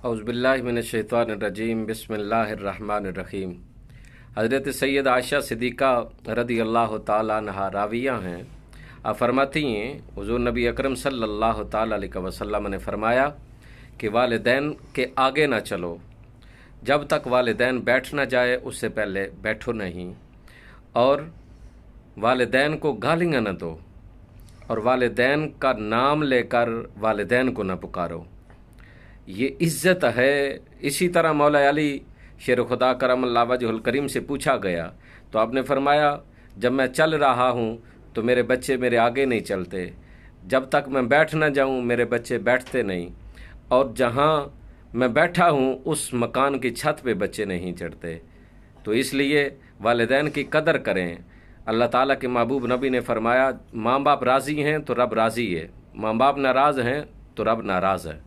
औज़ुबिल्लाहि मिनश्शैतानिर्रजीम बिस्मिल्लाहिर्रहमानिर्रहीम। हज़रत सैयद आयशा सिद्दीक़ा रदी अल्लाह ताला अन्हा राविया हैं। आप फरमाती हैं हुज़ूर नबी अकरम सल्लल्लाहु ताला अलैहि वसल्लम ने फरमाया कि वालिदैन के आगे ना चलो, जब तक वालिदैन बैठ ना जाए उससे पहले बैठो नहीं, और वालिदैन को गालियाँ न दो, और वालिदैन का नाम लेकर वालिदैन को न पुकारो। ये इज़्ज़त है। इसी तरह मौला अली शेर खुदा करमल्लाहु वजहुल करीम से पूछा गया तो आपने फरमाया, जब मैं चल रहा हूँ तो मेरे बच्चे मेरे आगे नहीं चलते, जब तक मैं बैठ ना जाऊँ मेरे बच्चे बैठते नहीं, और जहाँ मैं बैठा हूँ उस मकान की छत पे बच्चे नहीं चढ़ते। तो इसलिए वालिदैन की कदर करें। अल्लाह ताला के महबूब नबी ने फरमाया, माँ बाप राज़ी हैं तो रब राज़ी है, माँ बाप नाराज़ हैं तो रब नाराज़ है।